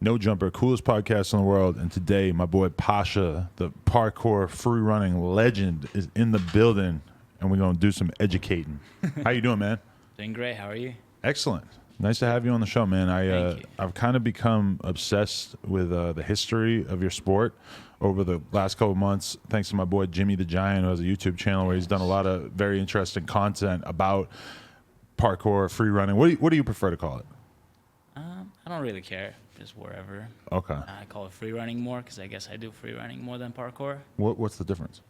No Jumper, coolest podcast in the world. And today, my boy Pasha, the parkour free running legend, is in the building, and we're going to do some educating. How you doing, man? Doing great. How are you? Excellent. Nice to have you on the show, man. Thank you. I've kind of become obsessed with the history of your sport over the last couple of months, thanks to my boy Jimmy the Giant, who has a YouTube channel where he's done a lot of very interesting content about parkour, free running. What do you prefer to call it? I don't really care. Just wherever. Okay. I call it free running more because I guess I do free running more than parkour. What's the difference?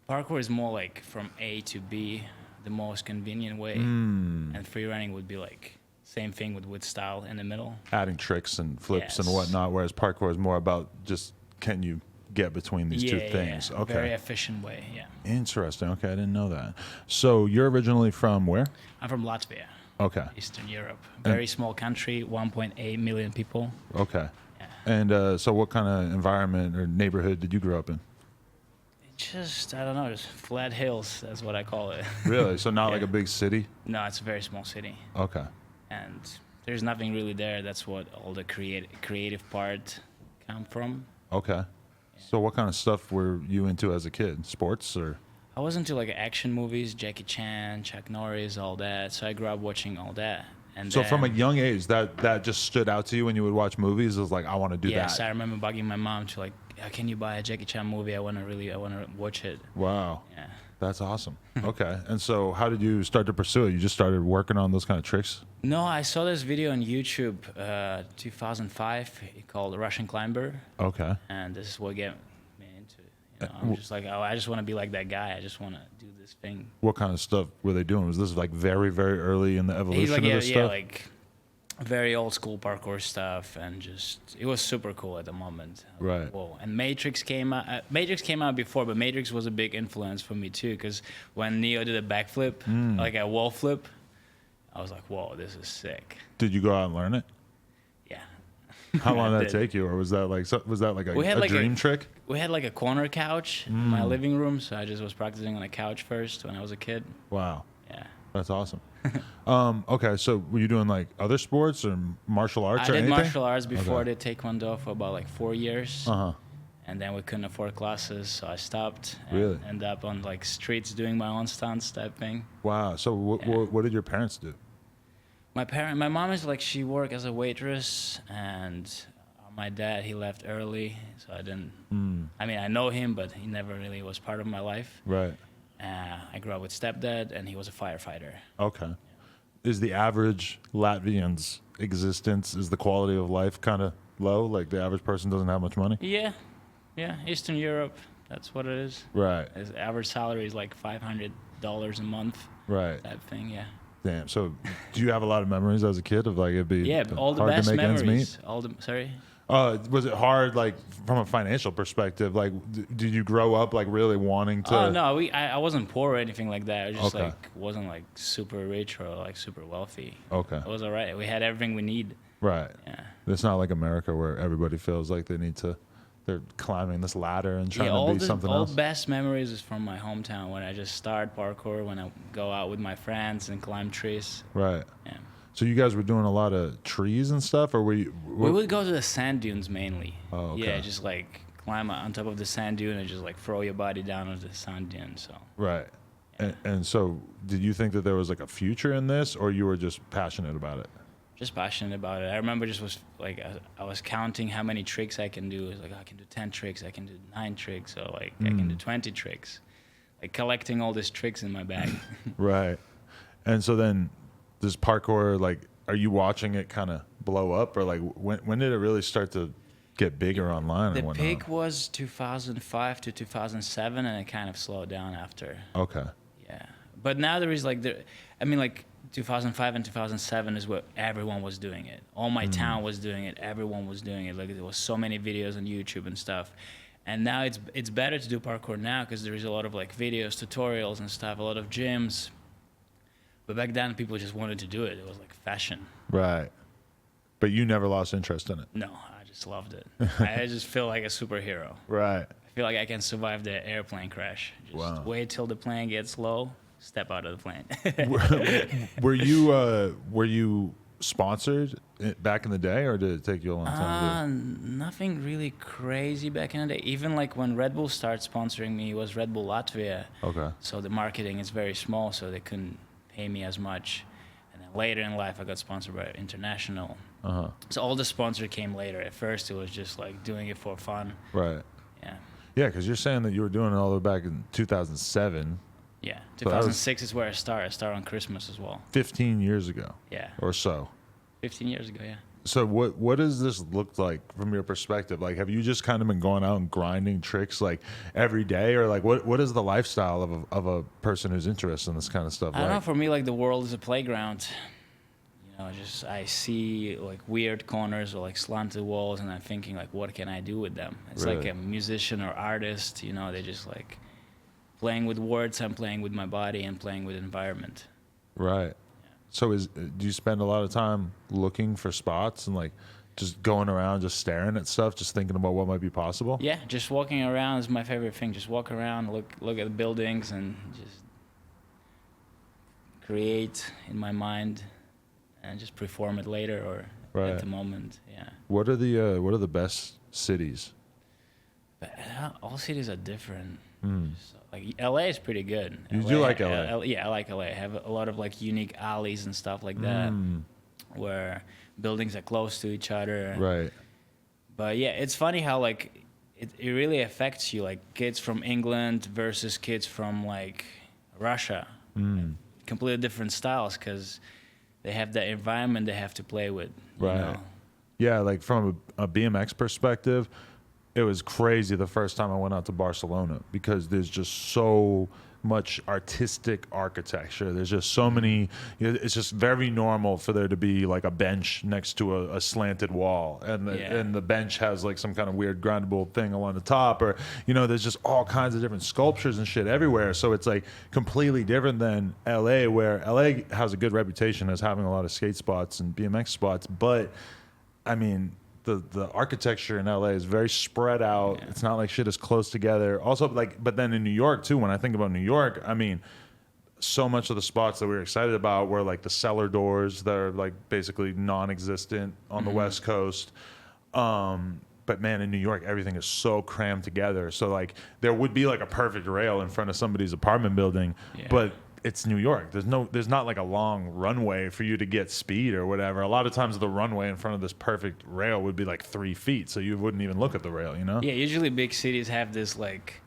Parkour is more like from A to B, the most convenient way. And free running would be like same thing with style in the middle. Adding tricks and flips and Yes. whatnot, whereas parkour is more about just can you get between these two things. Yeah. Okay. Very efficient way, yeah. Interesting. Okay, I didn't know that. So you're originally from where? I'm from Latvia, Okay. Eastern Europe. Very small country, 1.8 million people. Okay. Yeah. And so what kind of environment or neighborhood did you grow up in? Just, I don't know, just flat hills, that's what I call it. Really? So not like Yeah. a big city? No, it's a very small city. Okay. And there's nothing really there. That's what all the creative part come from. Okay. So what kind of stuff were you into as a kid? Sports or? I was into like action movies, Jackie Chan, Chuck Norris, all that. So I grew up watching all that. And So then, from a young age, that just stood out to you when you would watch movies? It was like, I want to do yes, that. I remember bugging my mom to like, can you buy a Jackie Chan movie? I want to watch it. Wow. Yeah. That's awesome. Okay. And so how did you start to pursue it? You just started working on those kind of tricks? No, I saw this video on YouTube, 2005, called Russian Climber, Okay. and this is what got me into it. You know, I'm just like, oh, I just want to be like that guy. I just want to do this thing. What kind of stuff were they doing? Was this like very, very early in the evolution of this stuff? Like very old school parkour stuff, and just it was super cool at the moment. Right. Whoa! And Matrix came out. Matrix came out before, but Matrix was a big influence for me too, because when Neo did a backflip, like a wall flip, I was like, whoa, this is sick. Did you go out and learn it? Yeah. How long I did that did. take you, or was that like We had a like dream trick? We had like a corner couch in my living room, so I just was practicing on a couch first when I was a kid. Wow, Yeah. that's awesome. Okay, so were you doing like other sports or martial arts I or did anything? martial arts before. Okay. I did Taekwondo for about like 4 years. Uh huh. And then we couldn't afford classes, so I stopped and Really? ended up on like streets doing my own stunts type thing. Wow. So what did your parents do? My mom is like, she worked as a waitress, and my dad, he left early, so I didn't. I mean, I know him, but he never really was part of my life. Right. I grew up with stepdad, and he was a firefighter. Okay. Is the average Latvian's existence, is the quality of life kind of low? Like the average person doesn't have much money? Yeah, Eastern Europe, that's what it is. Right. His average salary is like $500 a month, Right. type thing. Yeah. Damn. So do you have a lot of memories as a kid of like it'd be Yeah, all the hard best to make ends memories. meet? Sorry. Was it hard, like from a financial perspective? Like, did you grow up like really wanting to? Oh no, I wasn't poor or anything like that. I just Okay. like wasn't like super rich or like super wealthy. Okay. It was all right. We had everything we need. Right. Yeah. It's not like America where everybody feels like they're climbing this ladder and trying to be something all else. best memories is from my hometown when I just start parkour, when I go out with my friends and climb trees. Right. Yeah. So you guys were doing a lot of trees and stuff, or were you? We would go to the sand dunes mainly. Oh, okay. Yeah, just like climb on top of the sand dune and just like throw your body down onto the sand dune. So. Right. And so, did you think that there was like a future in this, or you were just passionate about it? Just passionate about it. I remember just was like I was counting how many tricks I can do. It's like I can do 10 tricks, I can do 9 tricks, or like I can do 20 tricks. Like collecting all these tricks in my bag. Right. And so then, this parkour, like, are you watching it kind of blow up, or like when did it really start to get bigger online The and whatnot? peak was 2005 to 2007, and it kind of slowed down after. Okay. Yeah, but now there is like I mean like 2005 and 2007 is what everyone was doing it. All my town was doing it. Everyone was doing it. Like there was so many videos on YouTube and stuff. And now it's better to do parkour now because there is a lot of like videos, tutorials and stuff, a lot of gyms. But back then people just wanted to do it. It was like fashion. Right. But you never lost interest in it. No, I just loved it. I just feel like a superhero. Right. I feel like I can survive the airplane crash. Just Wow. wait till the plane gets low, step out of the plane. Were you sponsored back in the day, or did it take you a long time to do? Nothing really crazy back in the day. Even like when Red Bull started sponsoring me, it was Red Bull Latvia. Okay. So the marketing is very small, so they couldn't pay me as much. And then later in life, I got sponsored by International. Uh-huh. So all the sponsor came later. At first, it was just like doing it for fun. Right. Yeah. Yeah, because you're saying that you were doing it all the way back in 2007. Yeah. So that was 2006 is where I started. I started on Christmas as well. 15 years ago. Yeah. Or so. 15 years ago, yeah. So what does this look like from your perspective? Like, have you just kind of been going out and grinding tricks like every day, or like what is the lifestyle of a person who's interested in this kind of stuff? I don't know. For me, like the world is a playground. You know, just I see like weird corners or like slanted walls, and I'm thinking like, what can I do with them? It's Really? like a musician or artist. You know, they just like playing with words. I'm playing with my body and playing with environment. Right. So do you spend a lot of time looking for spots and like just going around, just staring at stuff, just thinking about what might be possible? Yeah, just walking around is my favorite thing. Just walk around, look at the buildings, and just create in my mind, and just perform it later or at the moment. Yeah. What are the best cities? But all cities are different. Mm. So, like LA is pretty good. You do like LA? Yeah, I like LA. I have a lot of like unique alleys and stuff like that, where buildings are close to each other. Right. But yeah, it's funny how like it really affects you. Like kids from England versus kids from like Russia, completely different styles because they have that environment they have to play with. Right. You know? Yeah, like from a BMX perspective, it was crazy the first time I went out to Barcelona because there's just so much artistic architecture. There's just so many, it's just very normal for there to be like a bench next to a slanted wall, and the bench has like some kind of weird grindable thing along the top, or there's just all kinds of different sculptures and shit everywhere. So it's like completely different than LA, where LA has a good reputation as having a lot of skate spots and BMX spots, but I mean, the architecture in LA is very spread out. Yeah. It's not like shit is close together. Also, but then in New York too, when I think about New York, I mean, so much of the spots that we were excited about were like the cellar doors that are like basically non-existent on the West Coast. But man, in New York, everything is so crammed together. So like there would be like a perfect rail in front of somebody's apartment building, but it's New York. There's not like a long runway for you to get speed or whatever. A lot of times the runway in front of this perfect rail would be like 3 feet, so you wouldn't even look at the rail, Yeah, usually big cities have this like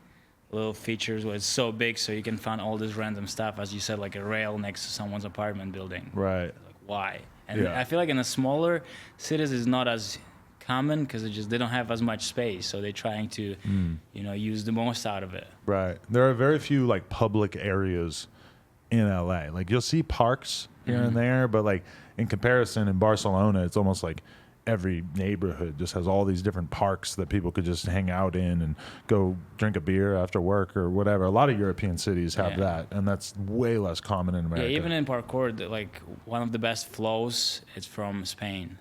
little features where it's so big so you can find all this random stuff, as you said, like a rail next to someone's apartment building. Right. Like why? And I feel like in the smaller cities it's not as common because they don't have as much space, so they're trying to use the most out of it. Right. There are very few like public areas in LA. Like you'll see parks here and there, but like in comparison in Barcelona, it's almost like every neighborhood just has all these different parks that people could just hang out in and go drink a beer after work or whatever. A lot of European cities have that, and that's way less common in America. Yeah, even in parkour, like one of the best flows is from Spain.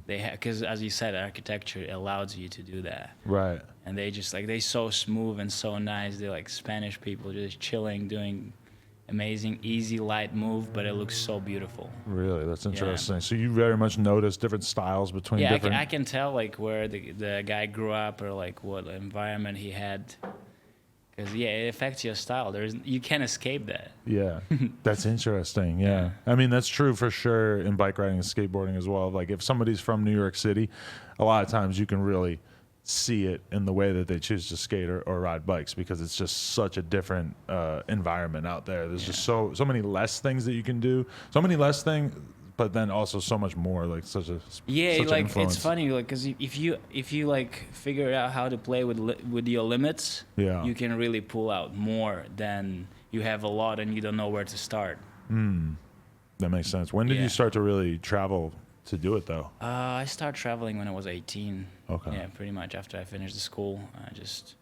Because as you said, architecture allows you to do that. Right. And they just like, they're so smooth and so nice. They're like Spanish people just chilling, doing amazing, easy, light move, but it looks so beautiful. Really? That's interesting. Yeah. So you very much notice different styles between different... Yeah, I can tell like where the guy grew up or like what environment he had. Because, it affects your style. You can't escape that. Yeah, that's interesting, yeah. I mean, that's true for sure in bike riding and skateboarding as well. Like if somebody's from New York City, a lot of times you can really see it in the way that they choose to skate or ride bikes, because it's just such a different environment out there. There's just so many less things that you can do, so many less things, but then also so much more, like such like influence. It's funny, like, because if you like figure out how to play with your limits, you can really pull out more than you have a lot and you don't know where to start. That makes sense. When did you start to really travel to do it though? I started traveling when I was 18. Okay. Yeah, pretty much after I finished the school. I just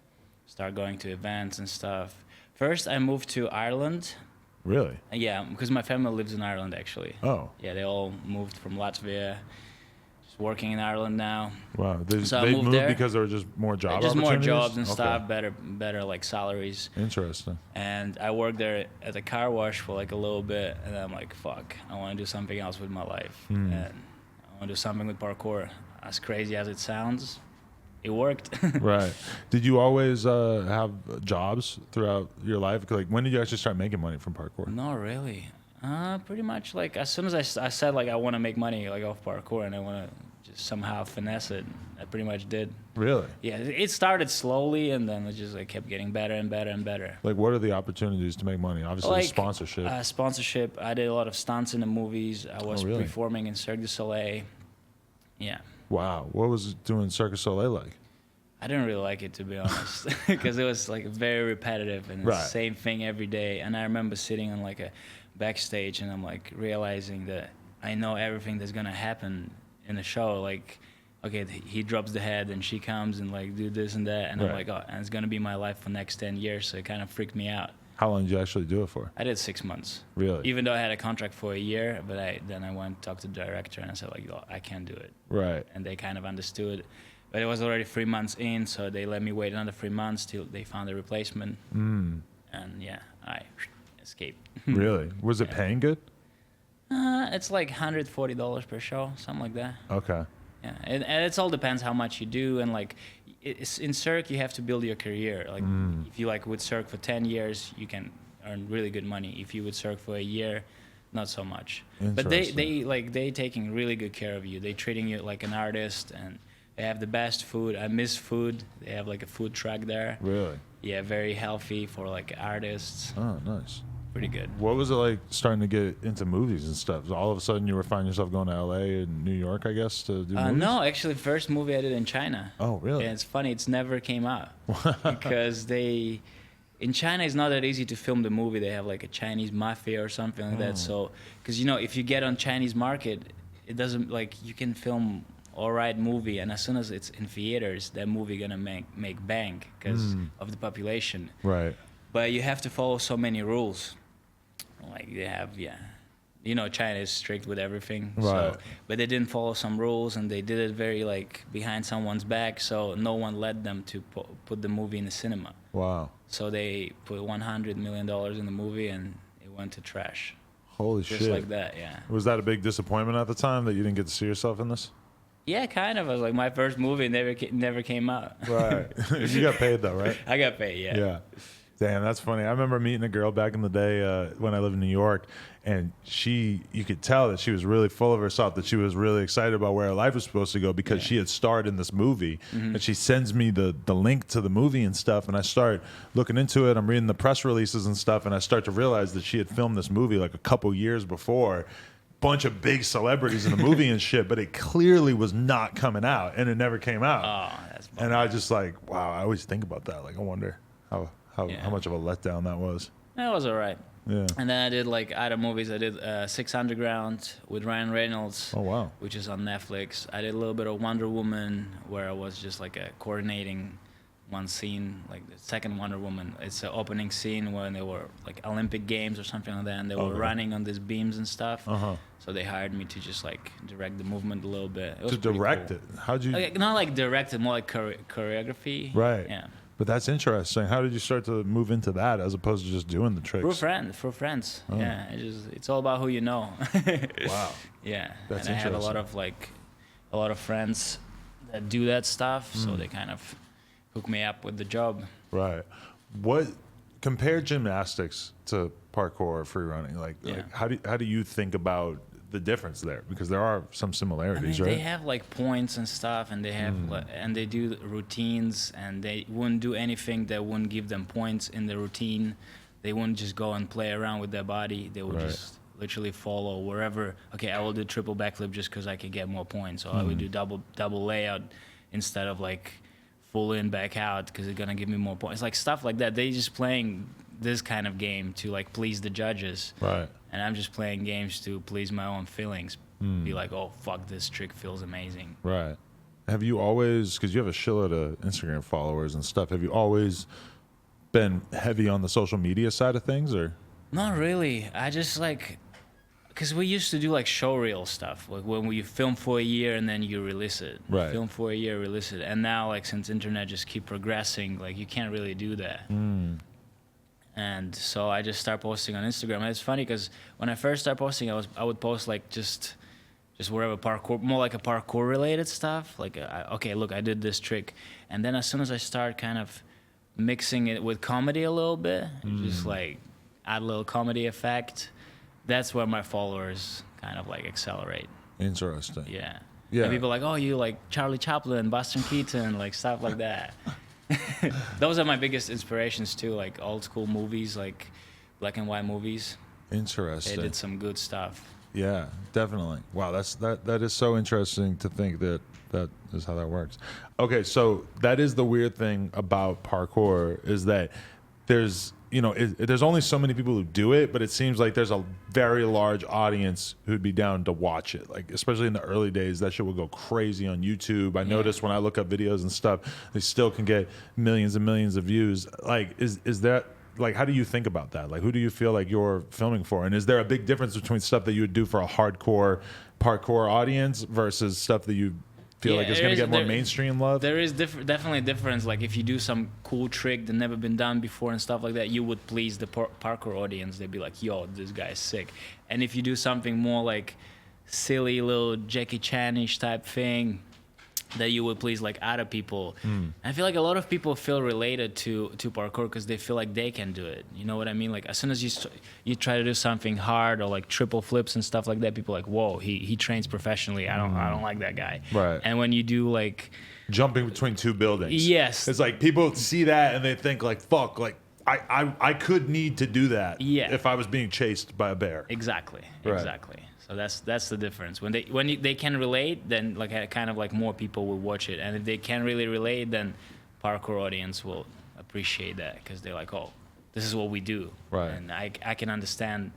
started going to events and stuff. First, I moved to Ireland. Really? Yeah, because my family lives in Ireland actually. Oh. Yeah, they all moved from Latvia. Just working in Ireland now. Wow. So I They moved moved there. because there were just more job Just more opportunities? jobs and Okay. stuff, better like salaries. Interesting. And I worked there at a car wash for like a little bit, and I'm like, fuck, I want to do something else with my life, and I want to do something with parkour. As crazy as it sounds, it worked. Right. Did you always have jobs throughout your life? Like, when did you actually start making money from parkour? Not really. Pretty much like as soon as I said like I want to make money like off parkour and I want to just somehow finesse it, I pretty much did. Really? Yeah, it started slowly and then it just like kept getting better and better and better. Like, what are the opportunities to make money? Obviously, Like sponsorship. Sponsorship. I did a lot of stunts in the movies. I was really? performing in Cirque du Soleil. Yeah. Wow. What was doing Cirque du Soleil like? I didn't really like it, to be honest, because it was like very repetitive and Right. the same thing every day. And I remember sitting on like a backstage and I'm like realizing that I know everything that's gonna happen in the show. Like, okay, he drops the head and she comes and like do this and that, and I'm Right. like, oh, and it's gonna be my life for the next 10 years. So it kind of freaked me out. How long did you actually do it for? I did 6 months. Really? Even though I had a contract for a year, but then I went and talked to the director and I said like, oh, I can't do it. Right. And they kind of understood. But it was already 3 months in, so they let me wait another 3 months till they found a replacement. And yeah, I escaped. Really? Was it paying good? It's like $140 per show, something like that. Okay. Yeah, and it all depends how much you do, and like in Cirque you have to build your career. Like if you like with Cirque for 10 years, you can earn really good money. If you with Cirque for a year, not so much. But they taking really good care of you. They treating you like an artist, and they have the best food. I miss food. They have like a food truck there. Really? Yeah, very healthy for like artists. Oh, nice. Pretty good. What was it like starting to get into movies and stuff? All of a sudden, you were finding yourself going to LA and New York, I guess, to do movies? No, actually, first movie I did in China. Oh, really? Yeah, it's funny. It's never came out because in China it's not that easy to film the movie. They have like a Chinese mafia or something like that. So, because if you get on Chinese market, it doesn't like you can film all right movie, and as soon as it's in theaters, that movie gonna make bank because of the population. Right. But you have to follow so many rules. Like they have, China is strict with everything. Right. So, but they didn't follow some rules, and they did it very like behind someone's back. So no one let them to put the movie in the cinema. Wow. So they put $100 million in the movie, and it went to trash. Holy Just shit. like that, yeah. Was that a big disappointment at the time that you didn't get to see yourself in this? Yeah, kind of. It was like my first movie never came out. Right. You got paid though, right? I got paid, yeah. Yeah. Damn, that's funny. I remember meeting a girl back in the day when I lived in New York, and you could tell that she was really full of herself, that she was really excited about where her life was supposed to go because she had starred in this movie. And she sends me the link to the movie and stuff, and I start looking into it. I'm reading the press releases and stuff, and I start to realize that she had filmed this movie like a couple years before. Bunch of big celebrities in the movie and shit, but it clearly was not coming out, and it never came out. Oh, that's bummer. And I just like, wow, I always think about that. Like, I wonder how much of a letdown that was. That was all right. Yeah. And then I did like other movies. I did Six Underground with Ryan Reynolds. Oh, wow. Which is on Netflix. I did a little bit of Wonder Woman, where I was just like coordinating one scene, like the second Wonder Woman. It's an opening scene when they were like Olympic Games or something like that, and they were running on these beams and stuff. So they hired me to just like direct the movement a little bit. It was To pretty direct cool. it? How'd you? Like, not like direct it, more like choreography. Right. Yeah. But that's interesting. How did you start to move into that as opposed to just doing the tricks? For friends. Yeah, it's all about who you know. Wow. Yeah, That's and I have a interesting. lot of friends that do that stuff, so they kind of hook me up with the job. Right. What compared gymnastics to parkour or free running? Like how do you think about the difference there? Because there are some similarities, right? They have like points and stuff, and they have and they do routines, and they wouldn't do anything that wouldn't give them points in the routine. They wouldn't just go and play around with their body. They would just literally follow wherever. Okay, I will do triple backflip just because I can get more points, or I would do double layout instead of like full in back out because it's gonna give me more points. Like stuff like that. They just playing this kind of game to like please the judges. Right. And I'm just playing games to please my own feelings. Be like, oh fuck, this trick feels amazing. Right. Have you always, because you have a shitload of Instagram followers and stuff, have you always been heavy on the social media side of things, or? Not really. I just like, Because we used to do like show reel stuff, like when we film for a year and then you release it. Right. Film for a year, release it. And now, like, since internet just keep progressing, like you can't really do that. And so I just start posting on Instagram. And it's funny because when I first started posting, I would post like just whatever parkour, more like a parkour related stuff. Like, okay, look, I did this trick. And then as soon as I start kind of mixing it with comedy a little bit, just like add a little comedy effect, that's where my followers kind of like accelerate. Interesting. Yeah. Yeah. And people are like, oh, you like Charlie Chaplin, Buster Keaton, like stuff like that. Those are my biggest inspirations too, like old school movies, like black and white movies. Interesting. They did some good stuff. Yeah, definitely. Wow, that is so interesting to think that is how that works. Okay, so that is the weird thing about parkour is that there's there's only so many people who do it, but it seems like there's a very large audience who'd be down to watch it. Like, especially in the early days, that shit would go crazy on YouTube. I noticed when I look up videos and stuff, they still can get millions and millions of views. Like, is that, like, how do you think about that? Like, who do you feel like you're filming for? And is there a big difference between stuff that you would do for a hardcore parkour audience versus stuff that you feel like is going to get more mainstream love? There is definitely a difference. Like, if you do some cool trick that never been done before and stuff like that, you would please the parkour audience. They'd be like, yo, this guy's sick. And if you do something more like silly little Jackie Chan-ish type thing, that you would please like other people. I feel like a lot of people feel related to parkour because they feel like they can do it. You know what I mean? Like, as soon as you try to do something hard or like triple flips and stuff like that, people are like, whoa, he trains professionally. I don't like that guy. Right. And when you do like jumping between two buildings. Yes. It's like people see that and they think like, fuck, like I could need to do that if I was being chased by a bear. Exactly. Right. Exactly. So that's the difference. When they can relate, then like kind of like more people will watch it, and if they can't really relate, then parkour audience will appreciate that because they're like, oh, this is what we do, right? And I can understand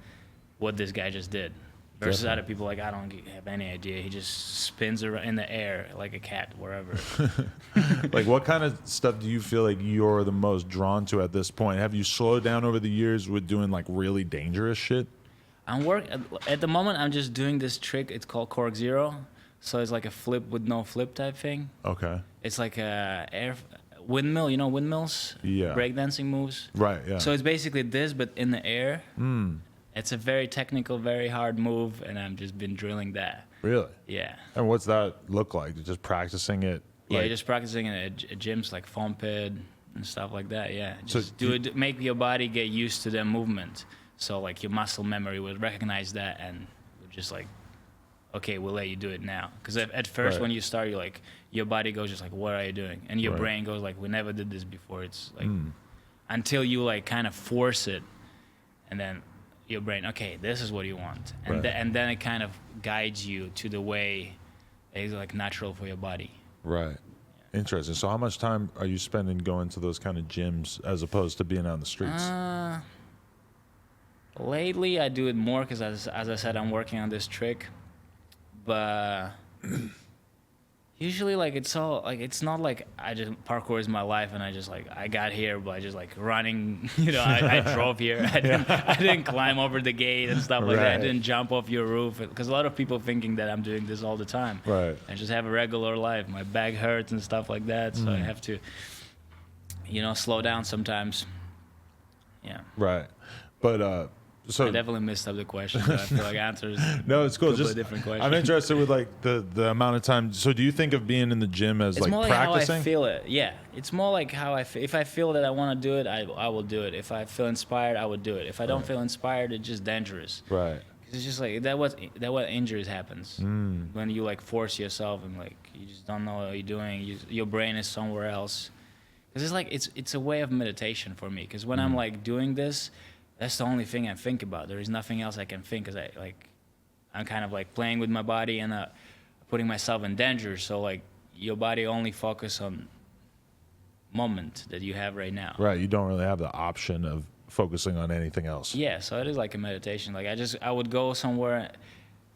what this guy just did. Versus other people like, I don't have any idea. He just spins around in the air like a cat wherever. Like, what kind of stuff do you feel like you're the most drawn to at this point? Have you slowed down over the years with doing like really dangerous shit? At the moment, I'm just doing this trick. It's called Cork Zero. So it's like a flip with no flip type thing. Okay. It's like a windmill, you know, windmills? Yeah. Breakdancing moves. Right, yeah. So it's basically this, but in the air. It's a very technical, very hard move, and I've just been drilling that. Really? Yeah. And what's that look like? Just practicing it? Yeah, just practicing at gyms like foam pit and stuff like that, yeah. Just so make your body get used to the movement. So like your muscle memory would recognize that and would just like, okay, we'll let you do it now. Because at first when you start, you're like, your body goes just like, what are you doing? And your brain goes like, we never did this before. It's like, until you like kind of force it, and then your brain, okay, this is what you want. And, and then it kind of guides you to the way that is like natural for your body. Right. Yeah. Interesting. So how much time are you spending going to those kind of gyms as opposed to being on the streets? Lately, I do it more because, as I said, I'm working on this trick. But usually, like, it's not like parkour is my life and I got here by just like running. You know, I drove here. I didn't climb over the gate and stuff like that. I didn't jump off your roof because a lot of people thinking that I'm doing this all the time. Right. I just have a regular life. My back hurts and stuff like that, so I have to, slow down sometimes. Yeah. Right. But so I definitely missed up the question, but I feel like answers. No, it's cool. Just different question. I'm interested with like the amount of time. So do you think of being in the gym as it's like more like practicing? how I feel it. Yeah, it's more like how if I feel that I want to do it, I will do it. If I feel inspired, I would do it. If I don't feel inspired, it's just dangerous. Right. It's just like what injuries happens when you like force yourself and like you just don't know what you're doing. Your brain is somewhere else. Because it's like it's a way of meditation for me. Because when I'm like doing this, that's the only thing I think about. There is nothing else I can think because I'm kind of like playing with my body and putting myself in danger. So like your body only focus on moment that you have right now. Right. You don't really have the option of focusing on anything else. Yeah. So it is like a meditation. Like I would go somewhere,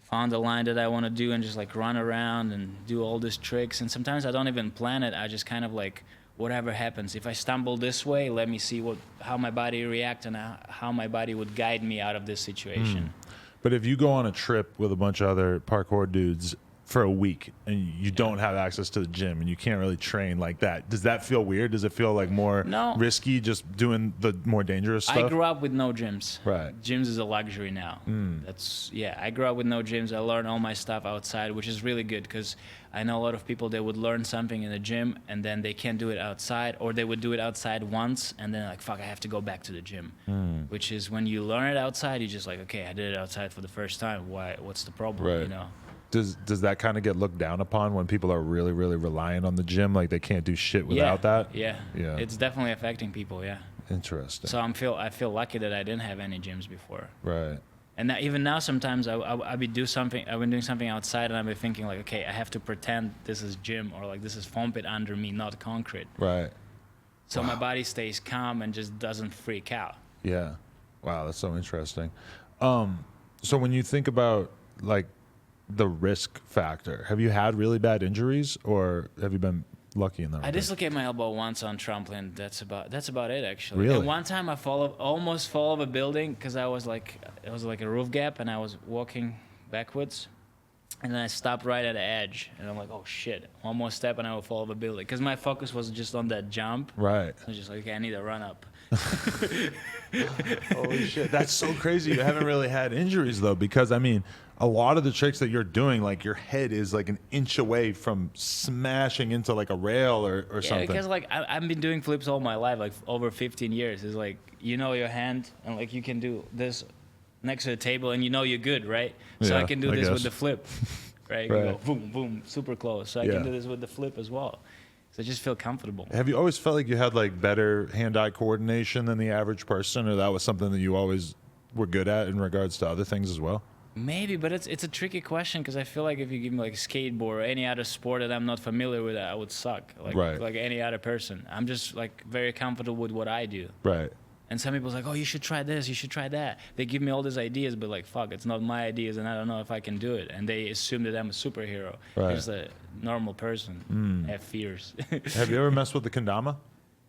found a line that I want to do and just like run around and do all these tricks. And sometimes I don't even plan it. I just kind of like, whatever happens, if I stumble this way, let me see how my body reacts and how my body would guide me out of this situation. But if you go on a trip with a bunch of other parkour dudes for a week and you don't have access to the gym and you can't really train like that, does that feel weird? Does it feel like more No. risky just doing the more dangerous stuff? I grew up with no gyms. Right. Gyms is a luxury now. I grew up with no gyms. I learned all my stuff outside, which is really good because I know a lot of people, they would learn something in the gym and then they can't do it outside, or they would do it outside once and then like, fuck, I have to go back to the gym. Which is when you learn it outside, you're just like, okay, I did it outside for the first time. What's the problem? Right. You know? Does that kind of get looked down upon when people are really, really reliant on the gym? Like they can't do shit without that? Yeah. Yeah. It's definitely affecting people, yeah. Interesting. So I feel lucky that I didn't have any gyms before. Right. And now, even now, sometimes I'll be doing something outside, and I'll be thinking like, okay, I have to pretend this is gym, or like this is foam pit under me, not concrete. Right. So my body stays calm and just doesn't freak out. Yeah. Wow, that's so interesting. So when you think about like the risk factor, have you had really bad injuries, or have you been lucky in that? I dislocated my elbow once on trampoline. That's about it, actually. Really? And one time I almost fall off a building because it was like a roof gap, and I was walking backwards, and then I stopped right at the edge, and I'm like, oh shit, one more step and I will fall off a building, because my focus was just on that jump. Right. I was just like, okay, I need to run up. Holy shit, that's so crazy. You haven't really had injuries though, because I mean, a lot of the tricks that you're doing, like your head is like an inch away from smashing into like a rail or Yeah, something. because like I've been doing flips all my life, like over 15 years. It's like, you know, your hand, and like you can do this next to the table and you know you're good, right? So I Yeah, can do I this with guess. the flip, right? You Right. go boom, boom, super close. So I Yeah. can do this with the flip as well. So I just feel comfortable. Have you always felt like you had like better hand-eye coordination than the average person, or that was something that you always were good at in regards to other things as well? Maybe, but it's a tricky question, because I feel like if you give me like skateboard or any other sport that I'm not familiar with, I would suck Right. like any other person. I'm just like very comfortable with what I do. Right. And some people's like, oh, you should try this, you should try that. They give me all these ideas, but like, fuck, it's not my ideas, and I don't know if I can do it. And they assume that I'm a superhero. Right. I'm just a normal person. I have fears. Have you ever messed with the kendama?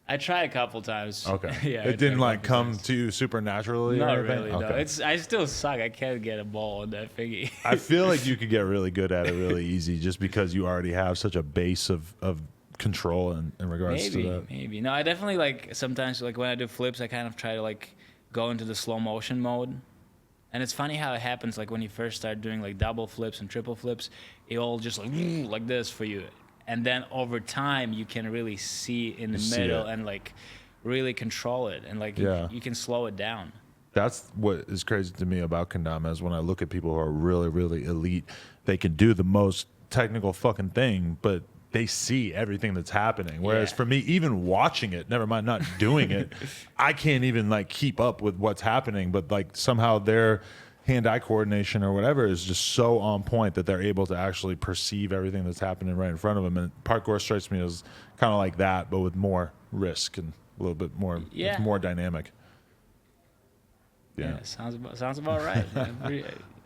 I tried a couple times. Okay. Yeah. I It didn't tried a like couple come times. to you supernaturally or Not anything? really, no. I still suck. I can't get a ball on that thingy. I feel like you could get really good at it really easy just because you already have such a base of control in regards to that. Maybe. No, I definitely like sometimes like when I do flips, I kind of try to like go into the slow motion mode. And it's funny how it happens, like when you first start doing like double flips and triple flips, it all just like this for you. And then over time you can really see in the see middle it. and like really control it, and like Yeah. you can slow it down. That's what is crazy to me about kendama, is when I look at people who are really, really elite, they can do the most technical fucking thing, but they see everything that's happening. Whereas Yeah. for me, even watching it, never mind not doing it, I can't even like keep up with what's happening. But like somehow their hand-eye coordination or whatever is just so on point that they're able to actually perceive everything that's happening right in front of them. And parkour strikes me as kind of like that, but with more risk and a little bit more, Yeah. it's more dynamic. Yeah, sounds about right.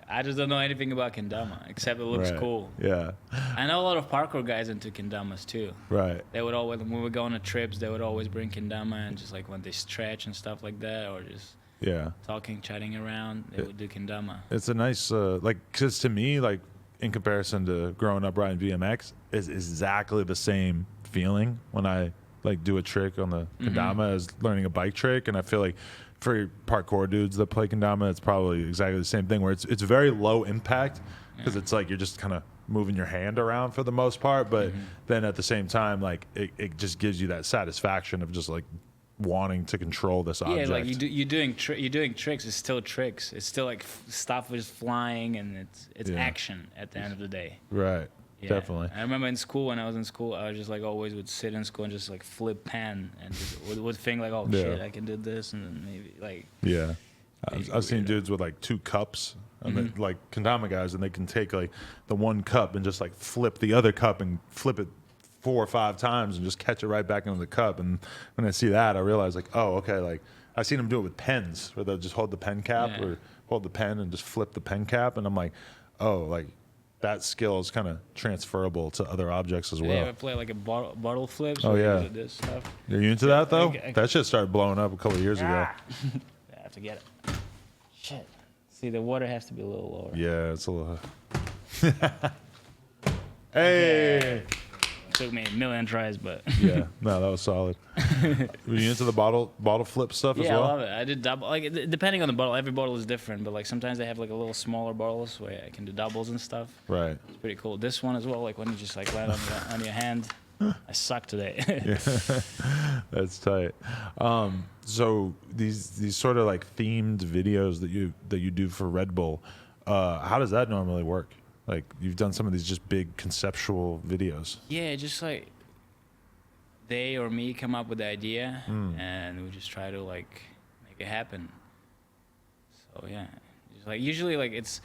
I just don't know anything about kendama, except it looks Right. cool. Yeah. I know a lot of parkour guys into kendamas too. Right. They would always, when we would go on the trips, they would always bring kendama, and just like when they stretch and stuff like that, or just Yeah. talking, chatting around, they would do kendama. It's a nice, like, because to me, like, in comparison to growing up riding BMX, is exactly the same feeling when I, like, do a trick on the kendama as learning a bike trick. And I feel like for parkour dudes that play kendama, it's probably exactly the same thing, where it's very low impact, because it's like you're just kind of moving your hand around for the most part. But then at the same time, like, it just gives you that satisfaction of just, like, wanting to control this object. Yeah, like you're doing tricks. It's still tricks. It's still like stuff is flying, and it's Yeah. action at the end of the day. Right. Yeah. Definitely. I remember in school, when I was in school, I was just like always would sit in school and just like flip pen and just would think like, oh Yeah. shit, I can do this, and then maybe like Yeah. I've seen weirdo. dudes with like 2 cups, and they, like kendama guys, and they can take like the one cup and just like flip the other cup and flip it 4 or 5 times and just catch it right back into the cup. And when I see that, I realize like, oh, okay, like I've seen them do it with pens, where they'll just hold the pen cap Yeah. or hold the pen and just flip the pen cap. And I'm like, oh, like that skill is kind of transferable to other objects as they well. ever play like a bottle flips. Oh, or yeah. this stuff. Are you into that though? I- That shit started blowing up a couple of years ago. Ah. I have to get it. Shit, See, the water has to be a little lower. Yeah, it's a little. Hey. Took me a million tries, but Yeah, no, that was solid. Were you into the bottle flip stuff as yeah, well? I love it. I did double. Like depending on the bottle, every bottle is different. But like sometimes they have like a little smaller bottles where I can do doubles and stuff. Right. It's pretty cool. This one as well. Like when you just like land on your hand. I suck today. Yeah, that's tight. So these sort of like themed videos that you do for Red Bull, how does that normally work? Like you've done some of these just big conceptual videos. Yeah, just like they or me come up with the idea, and we just try to like make it happen. So yeah, just like usually like it's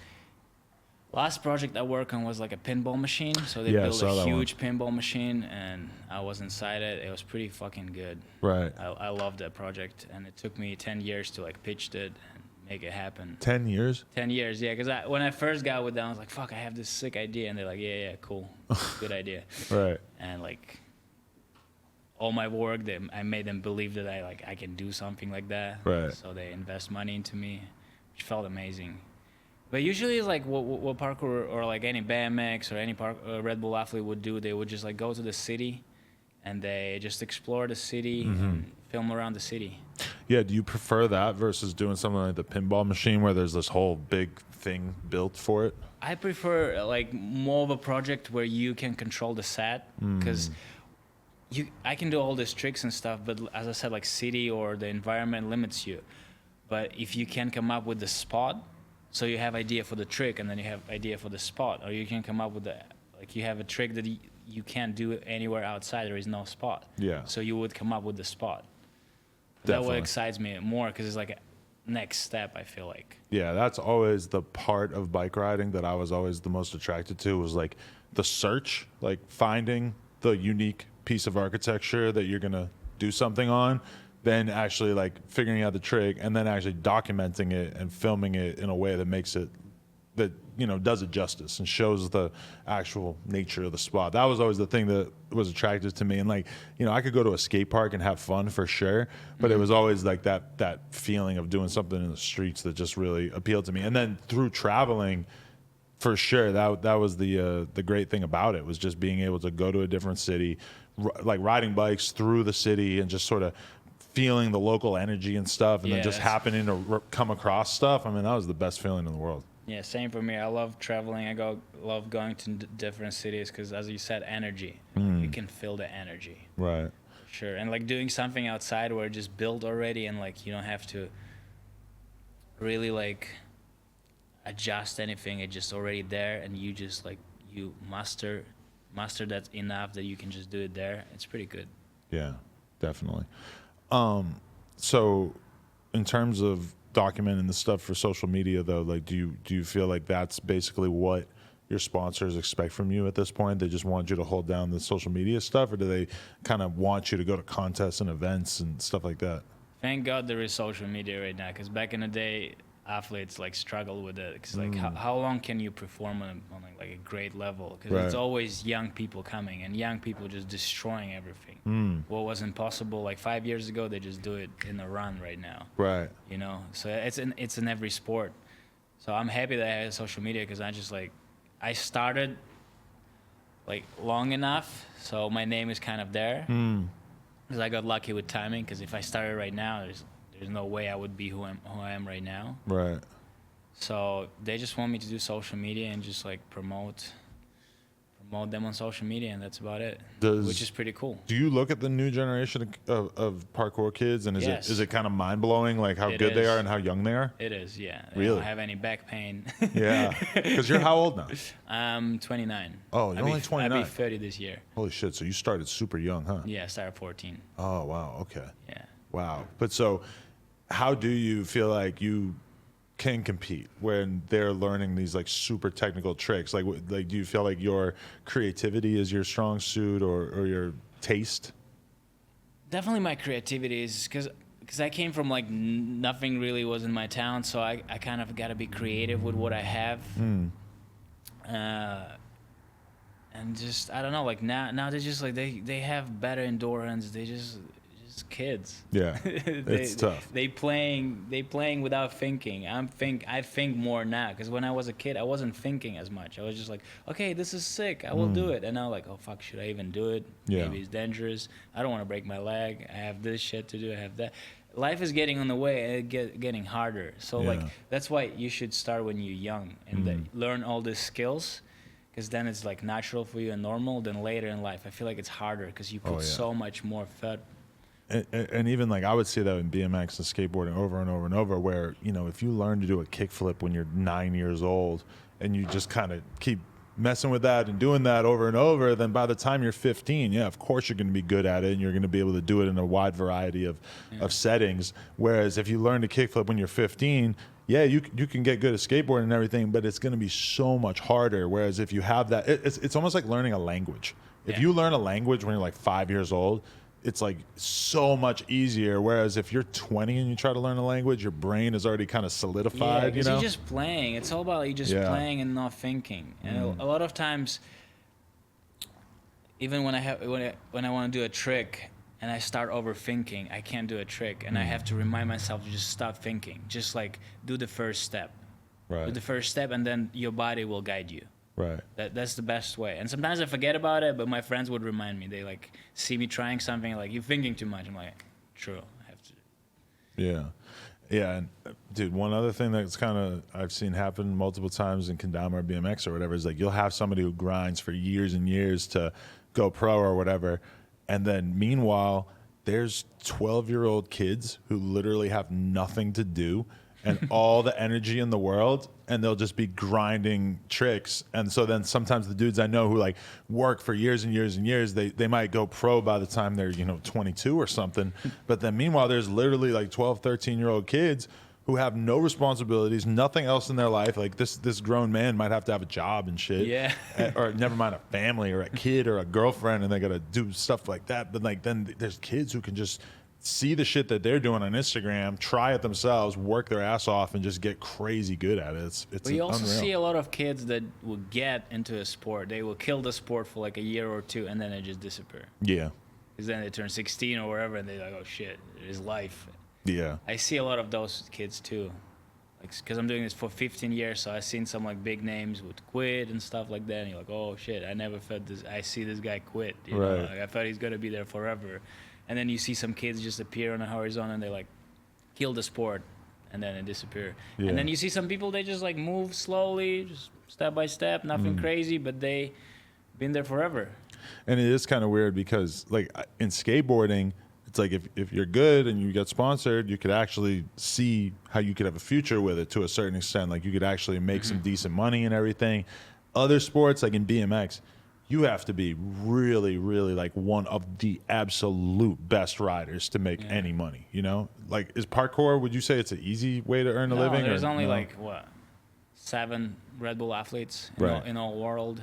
last project I worked on was like a pinball machine. So they built a huge pinball machine, and I was inside it. It was pretty fucking good. Right. I loved that project, and it took me 10 years to like pitch it and make it happen. 10 years? 10 years, yeah. Because when I first got with them, I was like, fuck, I have this sick idea. And they're like, yeah, cool. Good idea. Right. And like all my work, I made them believe that I can do something like that. Right. So they invest money into me, which felt amazing. But usually, like what parkour or like any BMX or any Red Bull athlete would do, they would just like go to the city, and they just explore the city and film around the city. Yeah. Do you prefer that versus doing something like the pinball machine where there's this whole big thing built for it? I prefer like more of a project where you can control the set, because I can do all these tricks and stuff, but as I said, like city or the environment limits you. But if you can come up with the spot. So you have idea for the trick, and then you have idea for the spot, or you can come up with you have a trick that you can't do anywhere outside. There is no spot. Yeah. So you would come up with the spot. Definitely. That what excites me more because it's like a next step. I feel like. Yeah, that's always the part of bike riding that I was always the most attracted to was like the search, like finding the unique piece of architecture that you're gonna do something on. Then actually like figuring out the trick and then actually documenting it and filming it in a way that makes it that does it justice and shows the actual nature of the spot. That was always the thing that was attractive to me. And like I could go to a skate park and have fun for sure, but it was always like that feeling of doing something in the streets that just really appealed to me. And then through traveling, for sure, that was the great thing about it was just being able to go to a different city, like riding bikes through the city and just sort of feeling the local energy and stuff, and then just happening to come across stuff. I mean, that was the best feeling in the world. Yeah, same for me. I love traveling. Love going to different cities because, as you said, energy. You can feel the energy. Right. Sure. And like doing something outside where it's just built already, and like you don't have to really like adjust anything. It's just already there, and you just like you master that enough that you can just do it there. It's pretty good. Yeah, definitely. So in terms of documenting the stuff for social media though, like do you feel like that's basically what your sponsors expect from you at this point? They just want you to hold down the social media stuff, or do they kind of want you to go to contests and events and stuff like that? Thank God there is social media right now, because back in the day, athletes like struggle with it. Because like how long can you perform on like a great level? Because it's always young people coming, and young people just destroying everything. What was impossible like 5 years ago, they just do it in a run right now. Right. So it's in every sport. So I'm happy that I have social media, because I started like long enough, so my name is kind of there. Because I got lucky with timing. Because if I started right now, there's no way I would be who I am right now. Right. So they just want me to do social media and just like promote them on social media, and that's about it. Which is pretty cool. Do you look at the new generation of parkour kids, and is it kind of mind blowing, like how good they are and how young they are? It is, yeah. Really? I don't have any back pain. Yeah. Because you're how old now? I'm 29. Oh, you're only 29. I'll be 30 this year. Holy shit! So you started super young, huh? Yeah, I started 14. Oh wow. Okay. Yeah. Wow. But so, how do you feel like you can compete when they're learning these like super technical tricks? Like do you feel like your creativity is your strong suit, or your taste? Definitely my creativity is, because I came from like nothing really was in my town, so I kind of got to be creative with what I have. And just I don't know, like now they just like they have better endurance. They just It's kids. Yeah, it's tough. They playing without thinking. I think more now, because when I was a kid, I wasn't thinking as much. I was just like, okay, this is sick, I will do it. And now like, oh fuck, should I even do it? Yeah. Maybe it's dangerous. I don't want to break my leg. I have this shit to do. I have that. Life is getting on the way and getting harder. So like, that's why you should start when you're young and learn all these skills, because then it's like natural for you and normal. Then later in life, I feel like it's harder because you put so much more effort. And even like I would see that in BMX and skateboarding over and over and over, where, you know, if you learn to do a kickflip when you're 9 years old and you just kind of keep messing with that and doing that over and over, then by the time you're 15, of course you're going to be good at it and you're going to be able to do it in a wide variety of settings. Whereas if you learn to kickflip when you're 15, you can get good at skateboarding and everything, but it's going to be so much harder. Whereas if you have that, it's almost like learning a language. If you learn a language when you're like 5 years old, it's like so much easier. Whereas if you're 20 and you try to learn a language, your brain is already kind of solidified. Because you're just playing. It's all about you just playing and not thinking. And a lot of times, even when I want to do a trick and I start overthinking, I can't do a trick, and I have to remind myself to just stop thinking. Just like do the first step. Right. Do the first step, and then your body will guide you. Right. That's the best way. And sometimes I forget about it, but my friends would remind me. They like see me trying something, like, you're thinking too much. I'm like, true, I have to. Yeah, and dude, one other thing that's kind of I've seen happen multiple times in Kendama or BMX or whatever is like you'll have somebody who grinds for years and years to go pro or whatever, and then meanwhile there's 12-year-old kids who literally have nothing to do and all the energy in the world, and they'll just be grinding tricks. And so then sometimes the dudes I know who like work for years and years and years, they might go pro by the time they're, 22 or something. But then meanwhile, there's literally like 12, 13-year-old kids who have no responsibilities, nothing else in their life. Like this grown man might have to have a job and shit. Yeah. Or never mind a family or a kid or a girlfriend, and they got to do stuff like that. But like then there's kids who can just see the shit that they're doing on Instagram, try it themselves, work their ass off, and just get crazy good at it. It's but you also unreal. see a lot of kids that will get into a sport. They will kill the sport for like a year or two, and then they just disappear. Yeah. Because then they turn 16 or wherever, and they're like, oh shit, it is life. Yeah. I see a lot of those kids too. Like, because I'm doing this for 15 years, so I've seen some like big names would quit and stuff like that. And you're like, oh shit, I never thought this. I see this guy quit. You know? Like, I thought he's gonna be there forever. And then you see some kids just appear on the horizon and they like kill the sport, and then they disappear. Yeah. And then you see some people, they just like move slowly, just step by step, nothing crazy, but they been there forever. And it is kind of weird because like in skateboarding, it's like if you're good and you get sponsored, you could actually see how you could have a future with it to a certain extent. Like you could actually make some decent money and everything. Other sports, like in BMX, you have to be really, really like one of the absolute best riders to make any money, Like, is parkour, would you say it's an easy way to earn a living? There's only like, 7 Red Bull athletes in all world.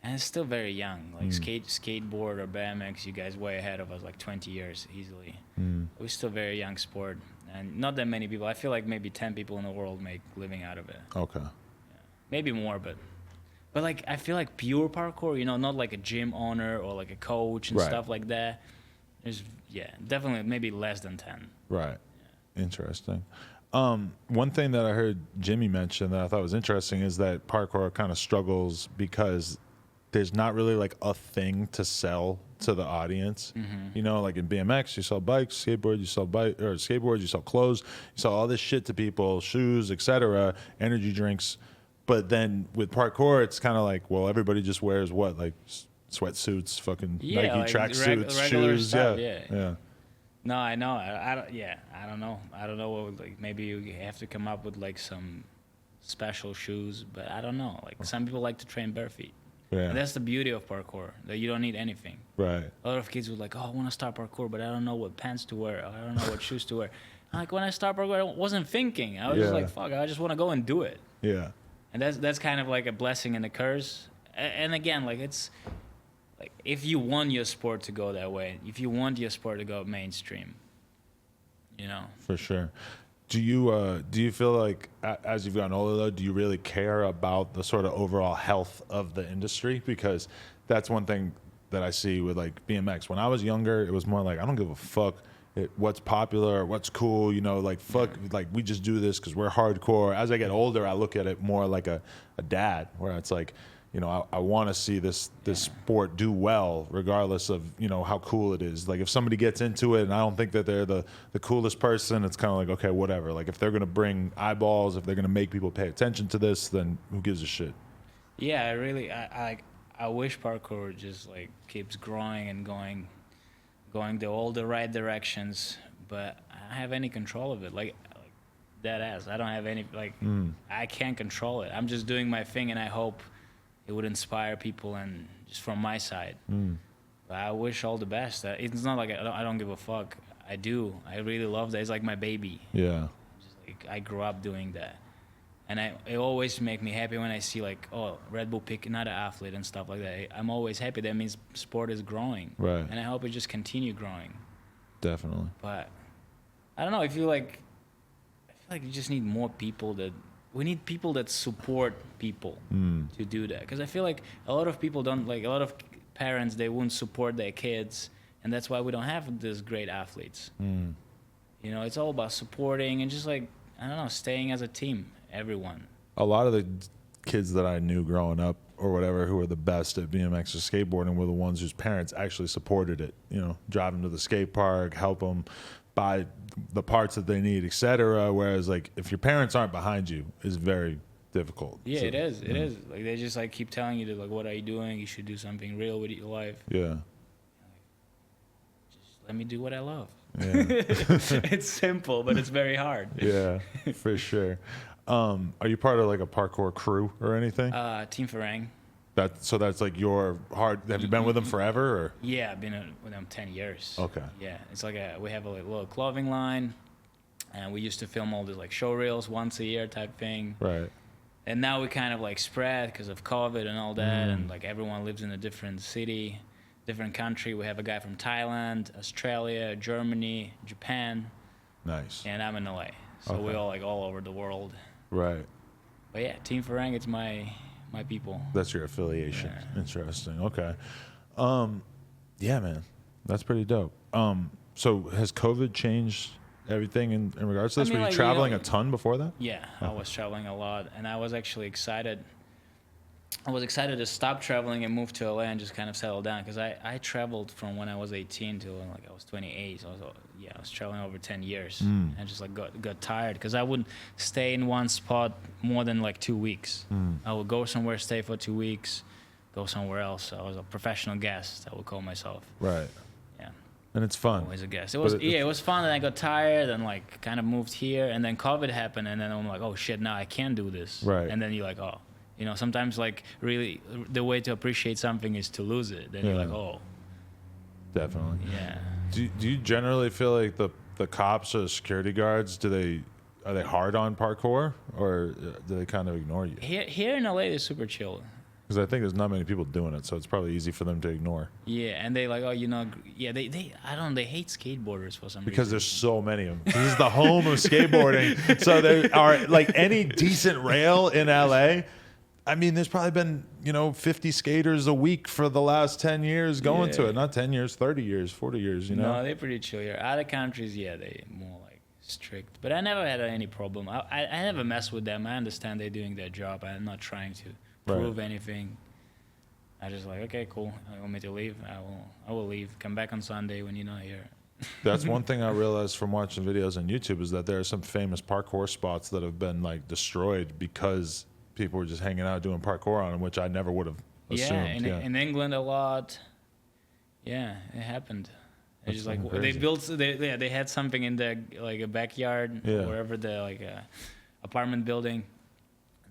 And it's still very young. Like skateboard or BMX, you guys way ahead of us, like 20 years easily. We're still a very young sport. And not that many people. I feel like maybe 10 people in the world make living out of it. Okay. Yeah. Maybe more, but like I feel like pure parkour, not like a gym owner or like a coach and stuff like that. There's definitely maybe less than 10. Right. Yeah. Interesting. One thing that I heard Jimmy mention that I thought was interesting is that parkour kind of struggles because there's not really like a thing to sell to the audience. Like in BMX, you sell bikes, skateboard, you sell skateboards, you sell clothes, you sell all this shit to people, shoes, etc., energy drinks. But then with parkour, it's kind of like, well, everybody just wears what, like sweatsuits, fucking Nike like tracksuits, shoes, stuff, yeah. No, I know. I don't know. I don't know what, like, maybe you have to come up with like some special shoes, but I don't know. Like some people like to train bare feet. Yeah. And that's the beauty of parkour, that you don't need anything. Right. A lot of kids were like, oh, I want to start parkour, but I don't know what pants to wear. I don't know what shoes to wear. Like when I started parkour, I wasn't thinking. I was just like, fuck, I just want to go and do it. Yeah. And that's kind of like a blessing and a curse. And again, like it's like if you want your sport to go that way, if you want your sport to go mainstream, For sure. Do you feel like as you've gotten older though, do you really care about the sort of overall health of the industry? Because that's one thing that I see with like BMX. When I was younger, it was more like I don't give a fuck what's popular or what's cool, you know, like fuck, like we just do this because we're hardcore. As I get older, I look at it more like a dad, where it's like, you know, I want to see this sport do well, regardless of, you know, how cool it is. Like if somebody gets into it and I don't think that they're the coolest person, it's kind of like, okay, whatever. Like if they're going to bring eyeballs, if they're going to make people pay attention to this, then who gives a shit? Yeah, I wish parkour just like keeps growing and going all the right directions, but I don't have any control of it. Like dead ass. I don't have any, like, I can't control it. I'm just doing my thing, and I hope it would inspire people, and just from my side. But I wish all the best. It's not like I don't give a fuck. I do. I really love that. It's like my baby. Yeah. Just like I grew up doing that. And it always make me happy when I see like, oh, Red Bull pick another athlete and stuff like that. I'm always happy. That means sport is growing. Right. And I hope it just continue growing. Definitely. But I don't know. I feel like you just need more people we need people that support people to do that. Because I feel like a lot of people don't, like a lot of parents, they won't support their kids. And that's why we don't have these great athletes. You know, it's all about supporting and just like, I don't know, staying as a team. Everyone. A lot of the kids that I knew growing up or whatever who were the best at BMX or skateboarding were the ones whose parents actually supported it. You know, drive them to the skate park, help them buy the parts that they need, etc. Whereas, like, if your parents aren't behind you, it's very difficult. Yeah, it is. It is. Like, they just like keep telling you to, like, what are you doing? You should do something real with your life. Yeah. Just let me do what I love. Yeah. It's simple, but it's very hard. Yeah, for sure. Are you part of like a parkour crew or anything? Team Farang. So that's like your hard. Have you been with them forever? Or? Yeah, I've been with them 10 years. Okay. Yeah, it's like we have a little clothing line, and we used to film all these like show reels once a year type thing. Right. And now we kind of like spread because of COVID and all that, and like everyone lives in a different city, different country. We have a guy from Thailand, Australia, Germany, Japan. Nice. And I'm in LA, so we're all like all over the world. Right. But yeah, Team Farang, it's my people. That's your affiliation. Yeah. Interesting. Okay. Yeah, man, that's pretty dope. So has COVID changed everything in regards to this? I mean, Were you like, traveling a ton before that? Yeah, I was traveling a lot, and I was actually excited. I was excited to stop traveling and move to LA and just kind of settle down, because I traveled from when I was 18 to like I was 28. So I was traveling over 10 years, and just like got tired, because I wouldn't stay in one spot more than like 2 weeks. I would go somewhere, stay for 2 weeks, go somewhere else. I was a professional guest, I would call myself. Right. Yeah. And it's fun. Always a guest. It was fun, and I got tired and like kind of moved here, and then COVID happened, and then I'm like, oh shit, now I can't do this. Right. And then you're like, oh. You know, sometimes like really the way to appreciate something is to lose it. Then you're like, oh. Definitely. Yeah. Do you generally feel like the cops or the security guards, are they hard on parkour, or do they kind of ignore you? Here in LA, they're super chill. Because I think there's not many people doing it, so it's probably easy for them to ignore. Yeah, and they like, oh, you know, yeah, they hate skateboarders for some reason. Because there's so many of them. This is the home of skateboarding. So there are, like, any decent rail in LA. I mean, there's probably been, 50 skaters a week for the last 10 years going to it. Not 10 years, 30 years, 40 years, No, they're pretty chill here. Other countries, yeah, they more like strict. But I never had any problem. I never mess with them. I understand they're doing their job. I'm not trying to prove anything. I just like, okay, cool. You want me to leave? I will leave. Come back on Sunday when you're not here. That's one thing I realized from watching videos on YouTube, is that there are some famous parkour spots that have been like destroyed because people were just hanging out doing parkour on them, which I never would have assumed. In England a lot. Yeah, it happened. They just like crazy. they had something in their like a backyard, wherever the like apartment building.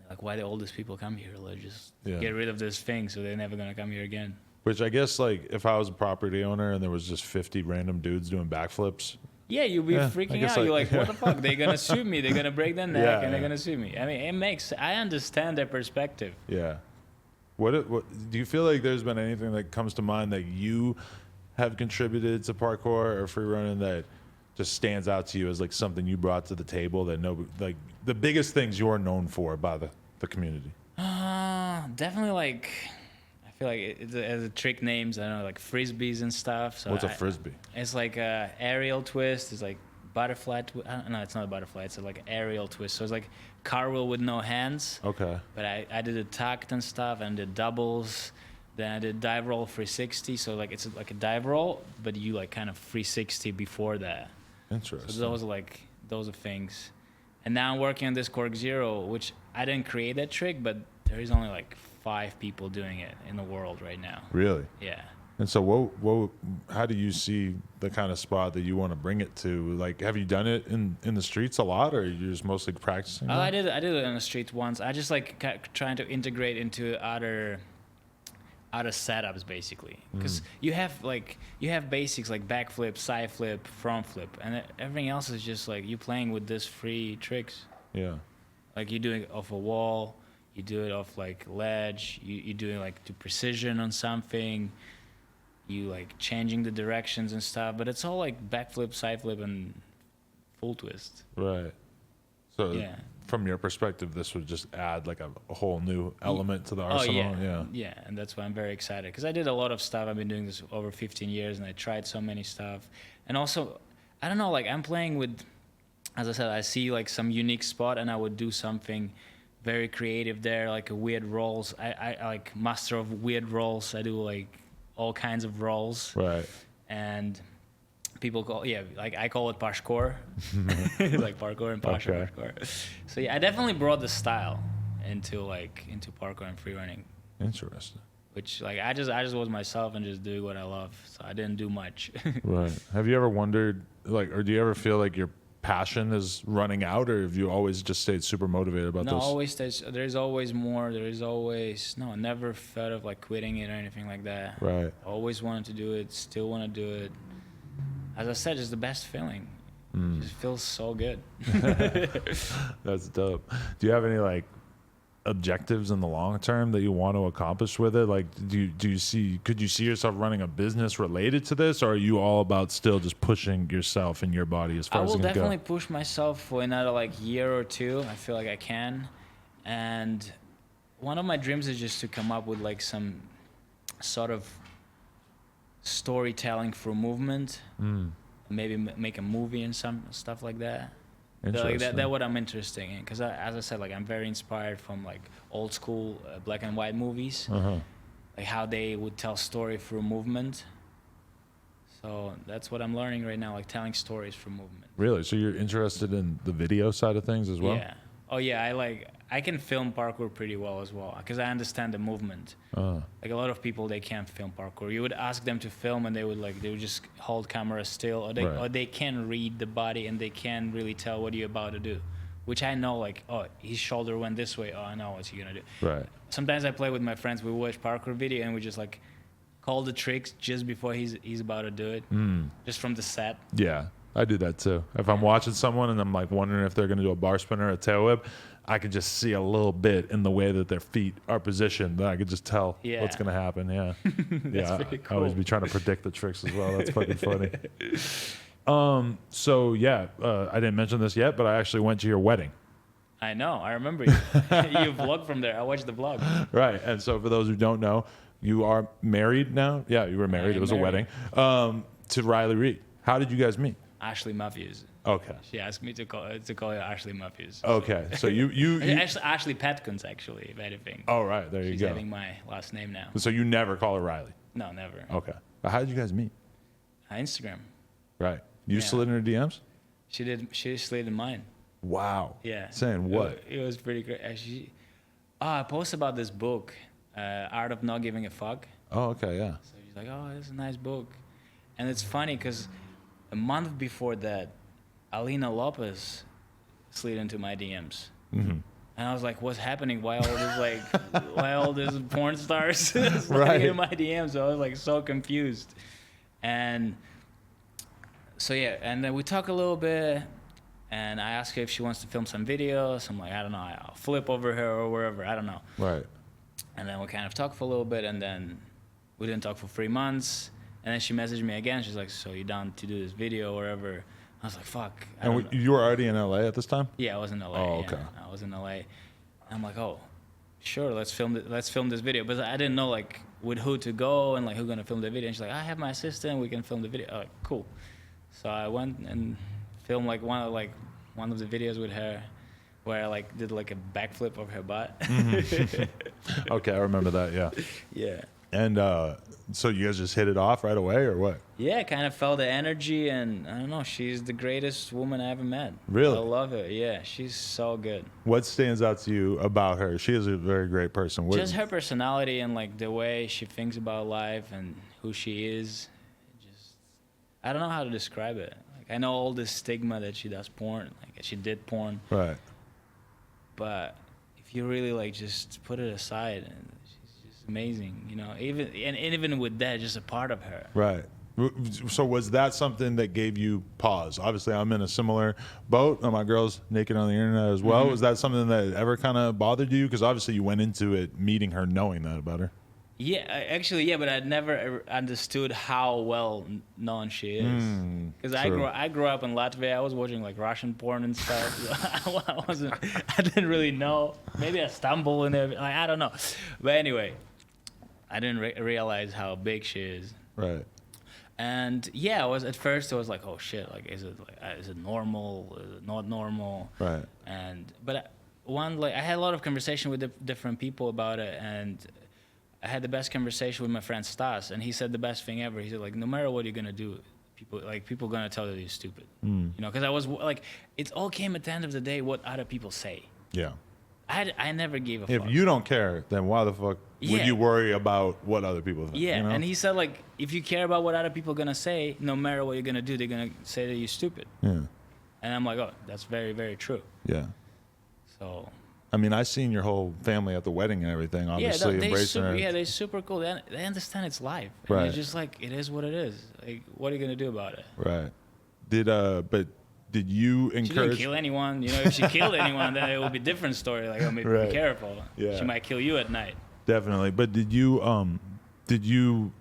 Like, why do all these people come here? Let's just get rid of this thing, so they're never gonna come here again. Which I guess, like, if I was a property owner and there was just 50 random dudes doing backflips. Yeah, you'd be freaking out. You're like, what the fuck? They're gonna sue me. They're gonna break their neck, and they're gonna sue me. I mean, I understand their perspective. Yeah. What do you feel like there's been anything that comes to mind that you have contributed to parkour or free running that just stands out to you as like something you brought to the table, that like the biggest things you're known for by the community? Definitely, like, I feel like it has trick names. I don't know, like frisbees and stuff. So What's a frisbee? It's like a aerial twist. It's like butterfly. I don't know. It's not a butterfly. It's like an aerial twist. So it's like cartwheel with no hands. Okay. But I did a tucked and stuff, and did doubles. Then I did dive roll 360. So like it's like a dive roll, but you like kind of 360 before that. Interesting. So those are things. And now I'm working on this Cork Zero, which I didn't create that trick, but there is only like 5 people doing it in the world right now. Really? Yeah. And so, how do you see the kind of spot that you want to bring it to? Like, have you done it in the streets a lot, or are you just mostly practicing? I did it on the street once. I just like trying to integrate into other setups basically, because you have basics like backflip, side flip, front flip, and everything else is just like you playing with these free tricks. Yeah. Like you do it off a wall, you do it off like ledge, you do it like to precision on something, you like changing the directions and stuff, but it's all like backflip, side flip, and full twist. Right. So yeah. From your perspective, this would just add like a whole new element to the arsenal. Yeah, and that's why I'm very excited, because I did a lot of stuff. I've been doing this over 15 years, and I tried so many stuff. And also, I don't know, like I'm playing with, as I said, I see like some unique spot, and I would do something very creative there, like a weird rolls. I like master of weird rolls. I do like all kinds of rolls. Right. And people like I call it Parkour, like Parkour and Pasha Petkuns. So yeah, I definitely brought the style into parkour and free running. Interesting. Which like I just was myself and just doing what I love. So I didn't do much. Right. Have you ever wondered, like, or do you ever feel like your passion is running out, or have you always just stayed super motivated about this? No, always there's always more. I never thought of like quitting it or anything like that. Right. Always wanted to do it. Still want to do it. As I said, it's the best feeling. It just feels so good. That's dope. Do you have any like objectives in the long term that you want to accomplish with it? Like, could you see yourself running a business related to this, or are you all about still just pushing yourself and your body as far as it can go? I will definitely push myself for another like year or two. I feel like I can. And one of my dreams is just to come up with like some sort of storytelling through movement, maybe make a movie and some stuff like that. Like that's what I'm interested in, because as I said, like I'm very inspired from like old school black and white movies, like how they would tell story through movement. So that's what I'm learning right now, like telling stories through movement. Really? So you're interested in the video side of things as well? Yeah. Oh yeah, I can film parkour pretty well as well, because I understand the movement. Like a lot of people, they can't film parkour. You would ask them to film, and they would just hold camera still, or they can read the body, and they can really tell what you're about to do. Which I know, like, oh, his shoulder went this way. Oh, I know what's he gonna do. Right. Sometimes I play with my friends. We watch parkour video, and we just like call the tricks just before he's about to do it, just from the set. Yeah. I do that too. If I'm watching someone and I'm like wondering if they're going to do a bar spin or a tail whip, I could just see a little bit in the way that their feet are positioned. That I could just tell what's going to happen. Yeah. That's pretty cool. I always be trying to predict the tricks as well. That's fucking funny. So yeah, I didn't mention this yet, but I actually went to your wedding. I know. I remember you. You vlogged from there. I watched the vlog. Right. And so for those who don't know, you are married now. Yeah, you were married. It was married. A wedding to Riley Reid. How did you guys meet? Ashley Matthews. Okay. She asked me to call her Ashley Matthews. Okay. So you Ashley Petkuns, actually, if anything. Oh, right. There you go. She's having my last name now. So you never call her Riley? No, never. Okay. How did you guys meet? Instagram. Right. You slid in her DMs? She did. She slid in mine. Wow. Yeah. Saying what? It was pretty great. I posted about this book, Art of Not Giving a Fuck. Oh, okay. Yeah. So she's like, oh, it's a nice book. And it's funny because a month before that, Alina Lopez slid into my DMs. And I was like, what's happening? Why all these porn stars sliding into my DMs? So I was like so confused. And so yeah, and then we talk a little bit, and I ask her if she wants to film some videos. I'm like, I don't know, I'll flip over her or wherever, I don't know. Right. And then we kind of talked for a little bit, and then we didn't talk for 3 months. And then she messaged me again. She's like, so you down to do this video or whatever? I was like, fuck. And you were already in LA at this time? Yeah, I was in LA. Oh, okay. Yeah, I was in LA. And I'm like, oh, sure, let's film this video. But I didn't know like with who to go and like who gonna film the video. And she's like, I have my assistant, we can film the video. Like, cool. So I went and filmed like one of the videos with her where I like did like a backflip of her butt. Mm-hmm. Okay, I remember that. Yeah. Yeah. And so you guys just hit it off right away, or what? Yeah, I kind of felt the energy, and I don't know, she's the greatest woman I ever met. Really? I love her. Yeah, she's so good. What stands out to you about her? She is a very great person. Just her personality and like the way she thinks about life and who she is. Just, I don't know how to describe it. Like, I know all this stigma that she does porn, like she did porn. Right. But if you really like just put it aside, and she's just amazing, you know. Even with that, just a part of her. Right. So was that something that gave you pause? Obviously, I'm in a similar boat. My girl's naked on the internet as well. Mm-hmm. Was that something that ever kind of bothered you? Because obviously you went into it meeting her, knowing that about her. Yeah, actually, yeah, but I'd never understood how well known she is. Because I grew up in Latvia. I was watching like Russian porn and stuff. I didn't really know. Maybe I stumbled in there. Like, I don't know. But anyway, I didn't realize how big she is. Right. And yeah, at first it was like, oh shit, like is it normal? Is it not normal? Right. But I had a lot of conversation with different people about it, and I had the best conversation with my friend Stas, and he said the best thing ever. He said, like, no matter what you're gonna do, people gonna tell you you're stupid. You know, because I was like, it all came at the end of the day what other people say. Yeah. I never gave a fuck. If you don't care, then why the fuck would you worry about what other people think? Yeah, you know? and he said, like, if you care about what other people are gonna say, no matter what you're gonna do, they're gonna say that you're stupid. Yeah. And I'm like, oh, that's very, very true. Yeah. So. I mean, I seen your whole family at the wedding and everything. Obviously, embracing her. Yeah, they're super cool. They understand it's life. Right. And it's just like it is what it is. Like, what are you gonna do about it? Right. Did you encourage? She didn't kill anyone. You know, if she killed anyone, then it would be a different story. Like, oh, maybe Right. be careful. Yeah. She might kill you at night. Definitely. But did you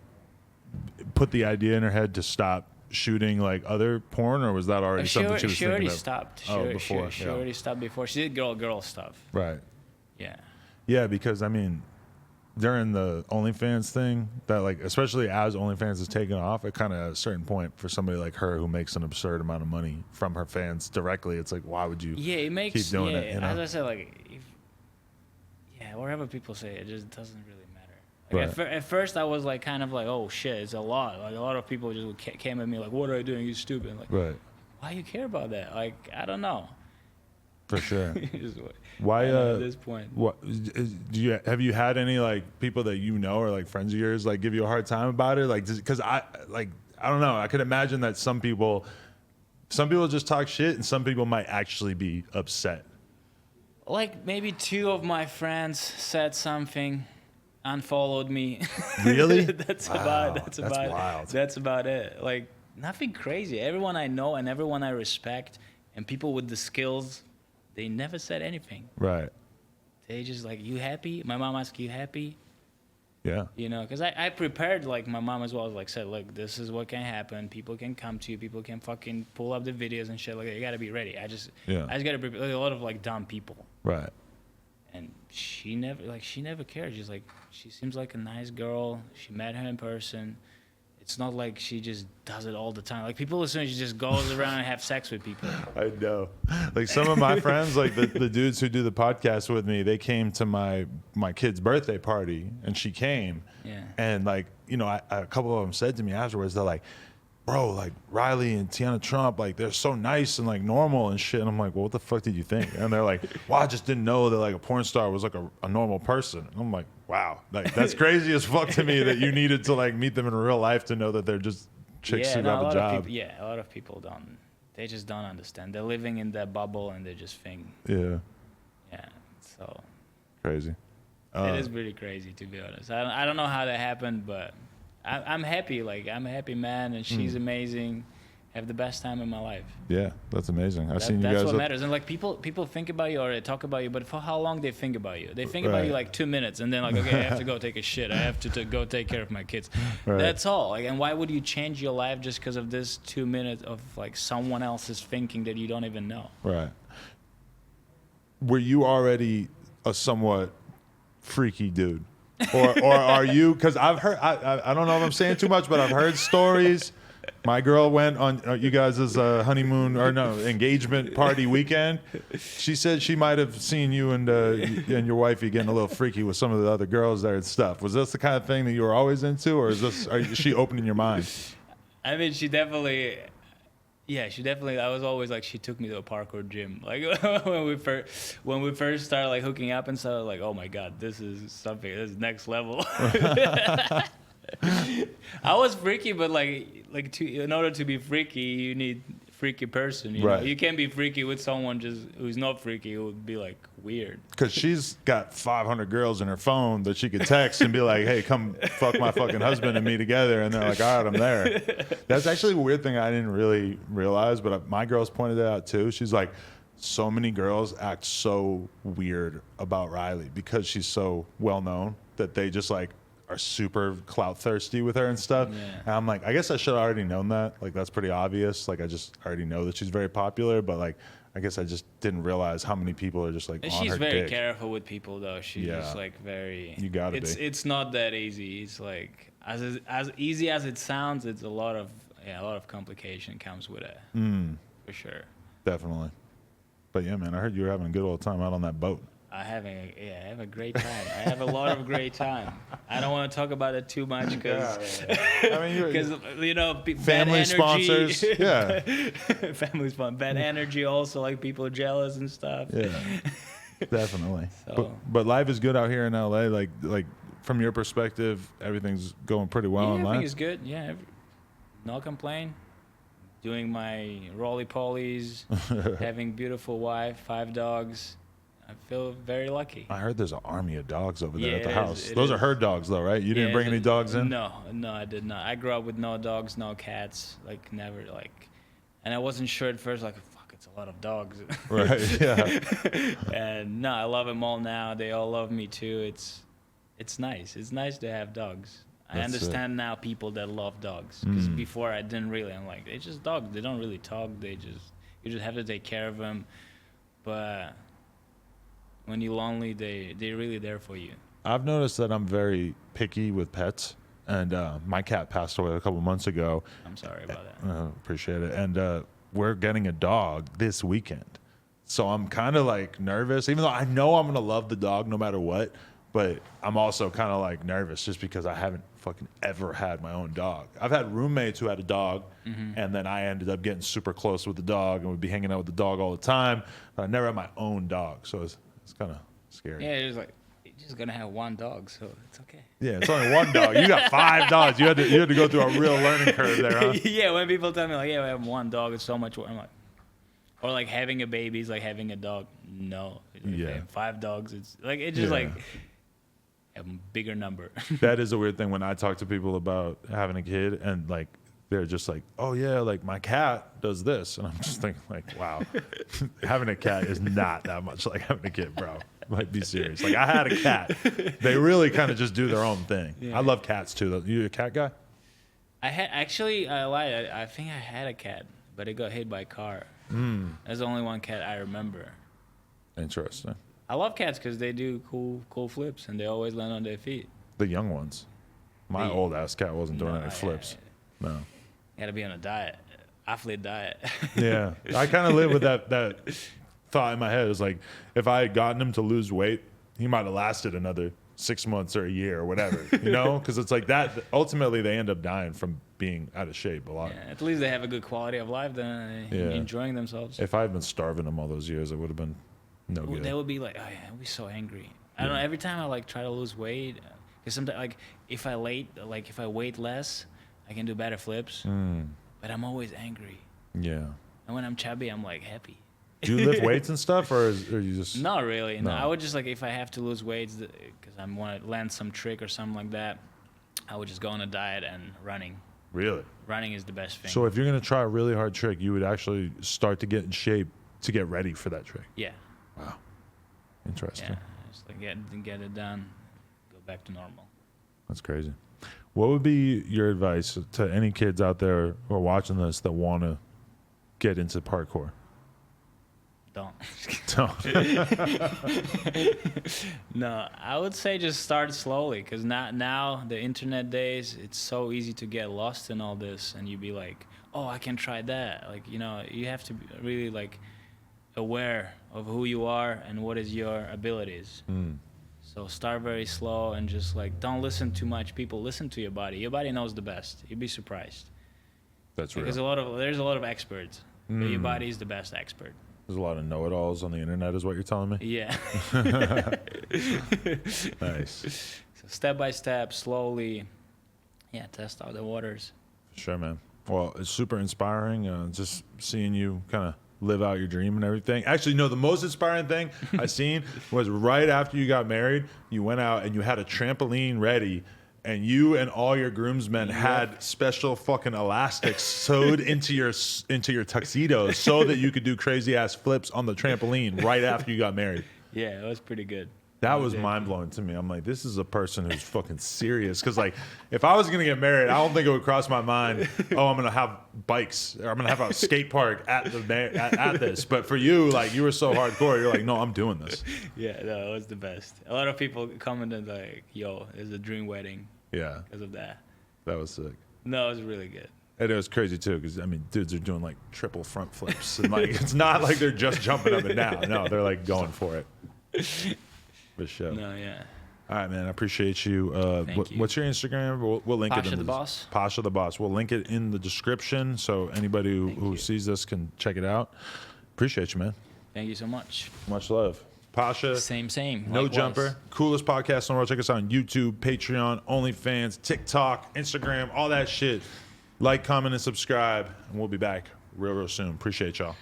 put the idea in her head to stop shooting like other porn, or was that already something she was She thinking already of? stopped. Before. She already stopped before. She did girl stuff. Right. Yeah. Yeah, because I mean, during the OnlyFans thing, that like, especially as OnlyFans is taking off, it kind of at a certain point for somebody like her who makes an absurd amount of money from her fans directly, it's like, why would you? Yeah, it makes. keep doing it? You know? As I said, like, whatever people say, it just doesn't really matter. Like, Right. at first, I was like, kind of like, oh shit, it's a lot. Like a lot of people just came at me like, what are you doing? You stupid. Like, Right. why you care about that? Like, I don't know. For sure. Just, Why? at this point. What have you had any like people that you know or like friends of yours like give you a hard time about it? Like, because I don't know. I could imagine that some people just talk shit, and some people might actually be upset. Like maybe 2 of my friends said something, unfollowed me. Really? That's Wow, about that's wild. That's about it. Like nothing crazy. Everyone I know and everyone I respect and people with the skills, they never said anything. Right. They just like, you happy? My mom asked, you happy? Yeah. You know, because I prepared like my mom as well. Like said, look, this is what can happen. People can come to you. People can fucking pull up the videos and shit. Like you gotta be ready. I just gotta prepare. Like, a lot of like dumb people. Right. And she never cared. She's like, she seems like a nice girl. She met her in person. It's not like she just does it all the time. Like people assume she just goes around and have sex with people. I know. Like some of my friends, like the dudes who do the podcast with me, they came to my kid's birthday party, and she came. Yeah. And like, you know, a couple of them said to me afterwards, they're like, bro, like Riley and Tiana Trump, like they're so nice and like normal and shit. And I'm like, well, what the fuck did you think? And they're like, well, I just didn't know that like a porn star was like a normal person. And I'm like, wow, like that's crazy as fuck to me that you needed to like meet them in real life to know that they're just chicks who have a job. A lot of people don't. They just don't understand. They're living in that bubble and they just think. Yeah. Yeah. So. Crazy. It is really crazy, to be honest. I don't know how that happened, but I'm happy. Like I'm a happy man, and she's amazing. Have the best time in my life. Yeah, that's amazing. I've seen you that's guys. What matters. And like people think about you or they talk about you, but for how long they think about you? They think about you like 2 minutes, and then like, okay, I have to go take a shit. I have to go take care of my kids. Right. That's all. Like, and why would you change your life just because of this 2 minutes of like someone else's thinking that you don't even know? Right. Were you already a somewhat freaky dude, or are you? Because I've heard. I don't know if I'm saying too much, but I've heard stories. My girl went on you guys' honeymoon or no engagement party weekend. She said she might have seen you and your wifey getting a little freaky with some of the other girls there and stuff. Was this the kind of thing that you were always into, or is she opening your mind? I mean, she definitely. I was always like, she took me to a parkour gym. Like when we first started like hooking up and stuff, like, oh my god, this is next level. I was freaky, but in order to be freaky, you need a freaky person. You know? You can't be freaky with someone just who's not freaky. It would be like weird. Because she's got 500 girls in her phone that she could text and be like, "Hey, come fuck my fucking husband and me together," and they're like, "All right, I'm there." That's actually a weird thing I didn't really realize, but my girls pointed it out too. She's like, so many girls act so weird about Riley because she's so well known that they just like are super clout thirsty with her and stuff. Yeah. And I'm like, I guess I should have already known that. Like, that's pretty obvious. Like, I just already know that she's very popular, but like, I guess I just didn't realize how many people are just like on she's her very dick. Careful with people though. She's just like very. You gotta be. It's not that easy. It's like as easy as it sounds. It's a lot of complication comes with it. For sure. Definitely. But yeah, man, I heard you were having a good old time out on that boat. I have a great time. I have a lot of great time. I don't want to talk about it too much because, I mean, you know, family sponsors, family sponsors, bad energy, also like people jealous and stuff. Yeah, definitely. So. But life is good out here in LA. Like from your perspective, everything's going pretty well in life. Everything is good. Yeah, no complaint. Doing my roly-polies, having beautiful wife, 5 dogs. I feel very lucky. I heard there's an army of dogs over there at the house. It Those is. are her dogs, though, right? You didn't bring any dogs in? No, I did not. I grew up with no dogs, no cats, like never, like, and I wasn't sure at first, like, fuck, it's a lot of dogs. Right. Yeah. And no, I love them all now. They all love me too. It's nice. It's nice to have dogs. I understand now people that love dogs because before I didn't really. I'm like, it's just dogs. They don't really talk. You just have to take care of them. But when you're lonely, they're really there for you. I've noticed that I'm very picky with pets, and my cat passed away a couple months ago. I'm sorry about that. Appreciate it. And we're getting a dog this weekend, so I'm kind of like nervous, even though I know I'm gonna love the dog no matter what. But I'm also kind of like nervous just because I haven't fucking ever had my own dog. I've had roommates who had a dog, and then I ended up getting super close with the dog and would be hanging out with the dog all the time. But I never had my own dog, so it's kind of scary. Yeah, it's like you're just gonna have one dog, so it's okay. Yeah, it's only one dog. You got 5 dogs. You had to go through a real learning curve there, huh? Yeah, when people tell me like, yeah, we have one dog, it's so much work. I'm like, or like having a baby is like having a dog. No, like 5 dogs. It's like like a bigger number. That is a weird thing when I talk to people about having a kid and like they're just like, oh yeah, like my cat does this, and I'm just thinking like, wow, having a cat is not that much like having a kid, bro. Like, be serious. Like, I had a cat. They really kind of just do their own thing. Yeah. I love cats too though. You a cat guy? I lied. I think I had a cat, but it got hit by a car. That's the only one cat I remember. Interesting. I love cats because they do cool flips and they always land on their feet. The young ones. My old ass cat wasn't doing any flips. No. You gotta be on a diet, athlete diet. Yeah, I kind of live with that thought in my head. It's like if I had gotten him to lose weight, he might have lasted another 6 months or a year or whatever. You know, because it's like that. Ultimately, they end up dying from being out of shape a lot. Yeah, at least they have a good quality of life. Then enjoying themselves. If I had been starving them all those years, it would have been. No good. They would be like, oh yeah, I'd be so angry. I don't know. Every time I like try to lose weight, because sometimes like if I weight less, I can do better flips. But I'm always angry. Yeah. And when I'm chubby, I'm like happy. Do you lift weights and stuff, or you just? Not really. No. I would just like if I have to lose weight because I want to land some trick or something like that, I would just go on a diet and running. Really? Running is the best thing. So if you're gonna try a really hard trick, you would actually start to get in shape to get ready for that trick. Yeah. Wow. Interesting. Yeah, just like get it done, go back to normal. That's crazy. What would be your advice to any kids out there who are watching this that want to get into parkour? don't. Don't. No, I would say just start slowly, because now the internet days, it's so easy to get lost in all this, and you be like, oh, I can try that. Like, you know, you have to be really like aware of who you are and what is your abilities. So start very slow and just like don't listen too much. People, listen to your body. Your body knows the best. You'd be surprised. That's real. Because there's a lot of experts, but your body is the best expert. There's a lot of know-it-alls on the internet, is what you're telling me? Yeah. Nice. So step by step, slowly, yeah, test out the waters. Sure, man. Well, it's super inspiring, just seeing you kind of live out your dream and everything. Actually, no, the most inspiring thing I seen was right after you got married, you went out and you had a trampoline ready, and you and all your groomsmen had special fucking elastics sewed into your tuxedos so that you could do crazy ass flips on the trampoline right after you got married. Yeah, it was pretty good. That was mind blowing to me. I'm like, this is a person who's fucking serious. Because like, if I was gonna get married, I don't think it would cross my mind. Oh, I'm gonna have bikes, or I'm gonna have a skate park at this. But for you, like, you were so hardcore. You're like, no, I'm doing this. Yeah, no, it was the best. A lot of people commented like, "Yo, it's a dream wedding." Yeah, because of that. That was sick. No, it was really good. And it was crazy too, because I mean, dudes are doing like triple front flips, and like, it's not like they're just jumping up and down. No, they're like going for it. For sure. No, yeah. All right, man. I appreciate you. Thank you. What's your Instagram? We'll link Pasha it in the Boss. Pasha the Boss. We'll link it in the description so anybody who sees this can check it out. Appreciate you, man. Thank you so much. Much love. Pasha. Same. No Likewise. Jumper. Coolest podcast in the world. Check us out on YouTube, Patreon, OnlyFans, TikTok, Instagram, all that shit. Like, comment, and subscribe. And we'll be back real soon. Appreciate y'all.